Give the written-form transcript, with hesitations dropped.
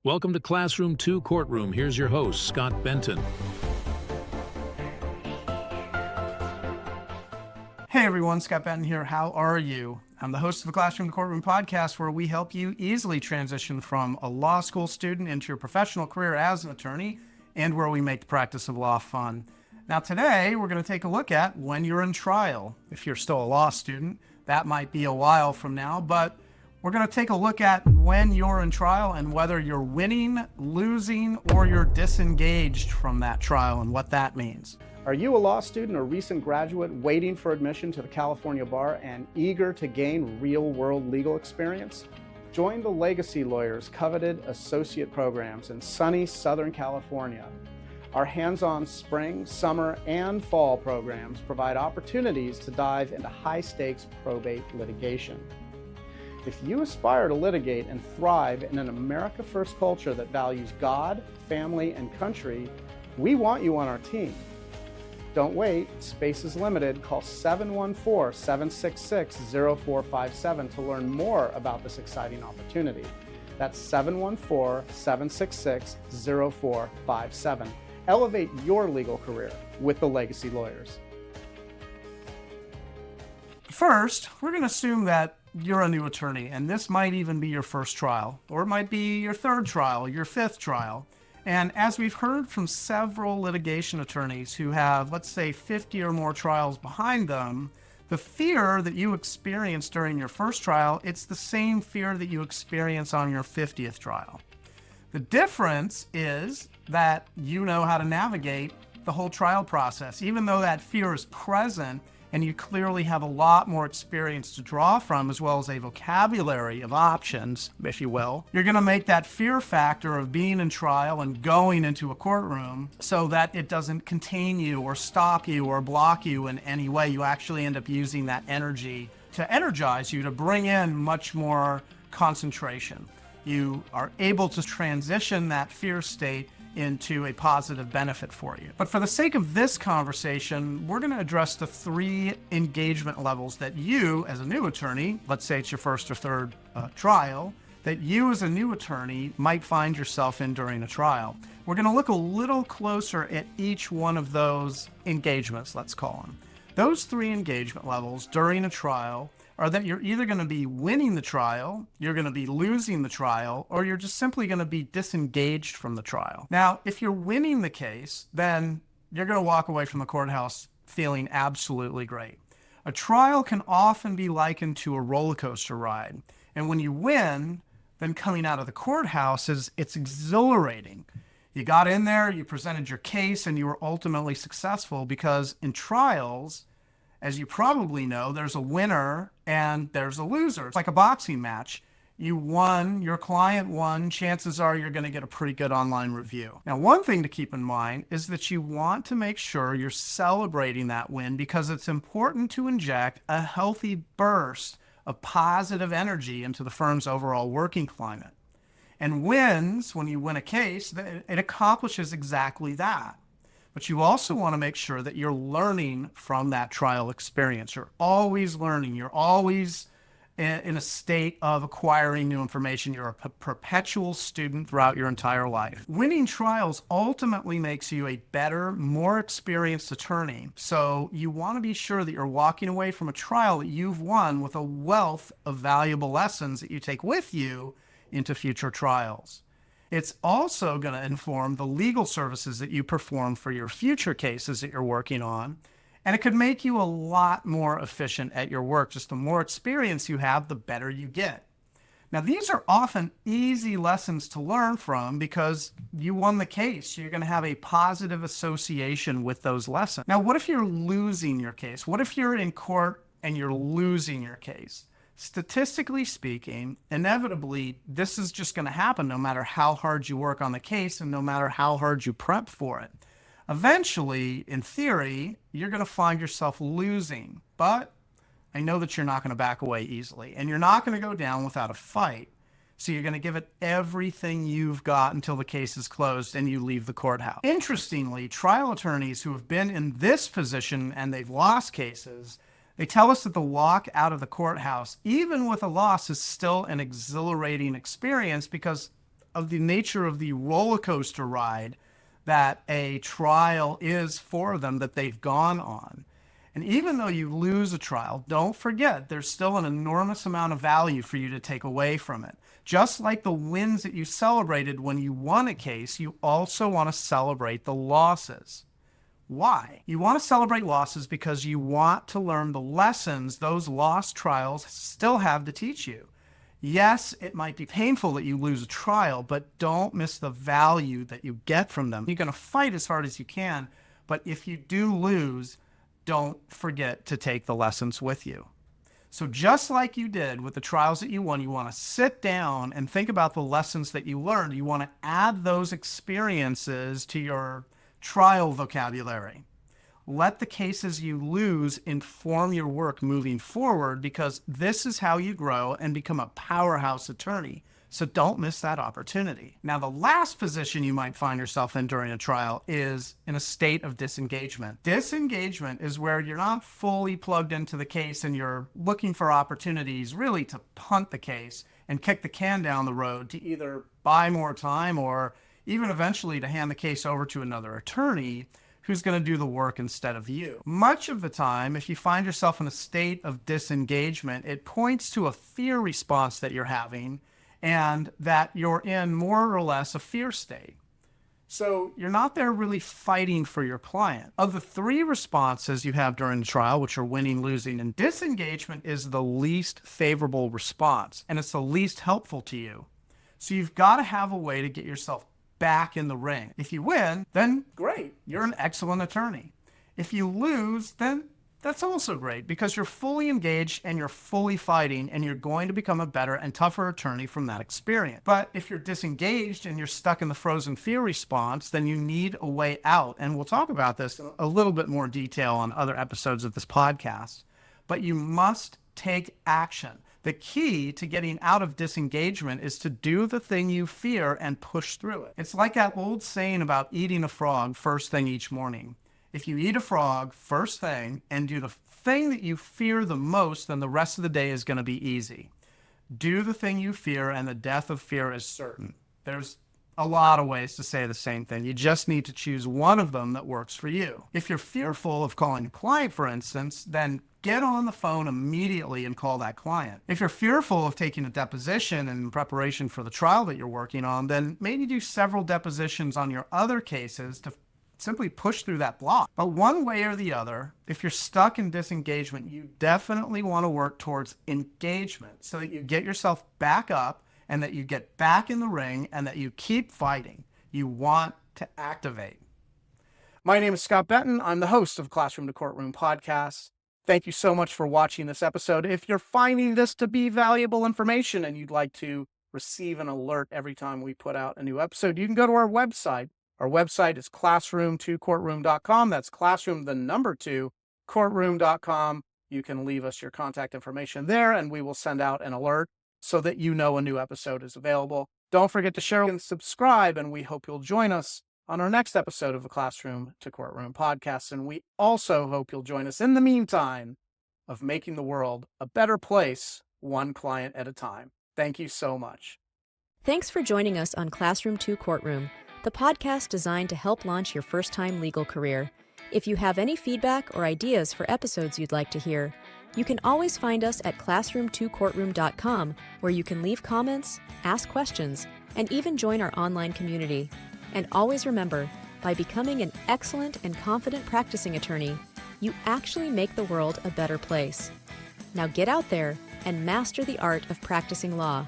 Welcome to Classroom 2 Courtroom. Here's your host, Scott Benton. Hey everyone, Scott Benton here. How are you? I'm the host of the Classroom 2 Courtroom podcast, where we help you easily transition from a law school student into your professional career as an attorney, and where we make the practice of law fun. Now today, we're going to take a look at when you're in trial. If you're still a law student, that might be a while from now, but we're going to take a look at when you're in trial and whether you're winning, losing, or you're disengaged from that trial and what that means. Are you a law student or recent graduate waiting for admission to the California bar and eager to gain real-world legal experience? Join the Legacy Lawyers' coveted associate programs in sunny Southern California. Our hands-on spring, summer, and fall programs provide opportunities to dive into high-stakes probate litigation. If you aspire to litigate and thrive in an America First culture that values God, family, and country, we want you on our team. Don't wait, space is limited. Call 714-766-0457 to learn more about this exciting opportunity. That's 714-766-0457. Elevate your legal career with the Legacy Lawyers. First, we're going to assume that you're a new attorney, and this might even be your first trial, or it might be your third trial, your fifth trial. And as we've heard from several litigation attorneys who have, let's say, 50 or more trials behind them, the fear that you experienced during your first trial, it's the same fear that you experience on your 50th trial. The difference is that you know how to navigate the whole trial process. Even though that fear is present, and you clearly have a lot more experience to draw from, as well as a vocabulary of options, if you will, you're going to make that fear factor of being in trial and going into a courtroom so that it doesn't contain you or stop you or block you in any way. You actually end up using that energy to energize you, to bring in much more concentration. You are able to transition that fear state into a positive benefit for you. But for the sake of this conversation, we're going to address the three engagement levels that you, as a new attorney, let's say it's your first or third trial, that you as a new attorney might find yourself in during a trial. We're going to look a little closer at each one of those engagements, let's call them. Those three engagement levels during a trial are that you're either going to be winning the trial, you're going to be losing the trial, or you're just simply going to be disengaged from the trial. Now, if you're winning the case, then you're going to walk away from the courthouse feeling absolutely great. A trial can often be likened to a roller coaster ride. And when you win, then coming out of the courthouse it's exhilarating. You got in there, you presented your case, and you were ultimately successful, because in trials, as you probably know, there's a winner and there's a loser. It's like a boxing match. You won, your client won, chances are you're going to get a pretty good online review. Now, one thing to keep in mind is that you want to make sure you're celebrating that win, because it's important to inject a healthy burst of positive energy into the firm's overall working climate. And wins, when you win a case, it accomplishes exactly that. But you also want to make sure that you're learning from that trial experience. You're always learning. You're always in a state of acquiring new information. You're a perpetual student throughout your entire life. Winning trials ultimately makes you a better, more experienced attorney. So you want to be sure that you're walking away from a trial that you've won with a wealth of valuable lessons that you take with you into future trials. It's also going to inform the legal services that you perform for your future cases that you're working on. And it could make you a lot more efficient at your work. Just the more experience you have, the better you get. Now, these are often easy lessons to learn from, because you won the case. You're going to have a positive association with those lessons. Now, what if you're losing your case? What if you're in court and you're losing your case? Statistically speaking, inevitably, this is just going to happen no matter how hard you work on the case and no matter how hard you prep for it. Eventually, in theory, you're going to find yourself losing. But I know that you're not going to back away easily, and you're not going to go down without a fight. So you're going to give it everything you've got until the case is closed and you leave the courthouse. Interestingly, trial attorneys who have been in this position and they've lost cases, they tell us that the walk out of the courthouse, even with a loss, is still an exhilarating experience, because of the nature of the roller coaster ride that a trial is for them that they've gone on. And even though you lose a trial, don't forget there's still an enormous amount of value for you to take away from it. Just like the wins that you celebrated when you won a case, you also want to celebrate the losses. Why? You want to celebrate losses because you want to learn the lessons those lost trials still have to teach you. Yes, it might be painful that you lose a trial, but don't miss the value that you get from them. You're going to fight as hard as you can, but if you do lose, don't forget to take the lessons with you. So just like you did with the trials that you won, you want to sit down and think about the lessons that you learned. You want to add those experiences to your trial vocabulary. Let the cases you lose inform your work moving forward, because this is how you grow and become a powerhouse attorney. So don't miss that opportunity. Now, the last position you might find yourself in during a trial is in a state of disengagement. Disengagement is where you're not fully plugged into the case and you're looking for opportunities really to punt the case and kick the can down the road to either buy more time or even eventually to hand the case over to another attorney who's going to do the work instead of you. Much of the time, if you find yourself in a state of disengagement, it points to a fear response that you're having and that you're in more or less a fear state. So you're not there really fighting for your client. Of the three responses you have during the trial, which are winning, losing, and disengagement, is the least favorable response, and it's the least helpful to you. So you've got to have a way to get yourself back in the ring. If you win, then great, you're an excellent attorney. If you lose, then that's also great, because you're fully engaged and you're fully fighting and you're going to become a better and tougher attorney from that experience. But if you're disengaged and you're stuck in the frozen fear response, then you need a way out. And we'll talk about this in a little bit more detail on other episodes of this podcast. But you must take action. The key to getting out of disengagement is to do the thing you fear and push through it. It's like that old saying about eating a frog first thing each morning. If you eat a frog first thing and do the thing that you fear the most, then the rest of the day is going to be easy. Do the thing you fear and the death of fear is certain. There's a lot of ways to say the same thing. You just need to choose one of them that works for you. If you're fearful of calling a client, for instance, then get on the phone immediately and call that client. If you're fearful of taking a deposition in preparation for the trial that you're working on, then maybe do several depositions on your other cases to simply push through that block. But one way or the other, if you're stuck in disengagement, you definitely want to work towards engagement so that you get yourself back up and that you get back in the ring and that you keep fighting. You want to activate. My name is Scott Benton. I'm the host of Classroom to Courtroom podcast. Thank you so much for watching this episode. If you're finding this to be valuable information and you'd like to receive an alert every time we put out a new episode, you can go to our website. Our website is classroom2courtroom.com. That's classroom, the number 2, courtroom.com. You can leave us your contact information there, and we will send out an alert so that you know a new episode is available. Don't forget to share and subscribe, and we hope you'll join us on our next episode of the Classroom to Courtroom podcast. And we also hope you'll join us in the meantime of making the world a better place, one client at a time. Thank you so much. Thanks for joining us on Classroom to Courtroom, the podcast designed to help launch your first-time legal career. If you have any feedback or ideas for episodes you'd like to hear, you can always find us at classroom2courtroom.com, where you can leave comments, ask questions, and even join our online community. And always remember, by becoming an excellent and confident practicing attorney, you actually make the world a better place. Now get out there and master the art of practicing law.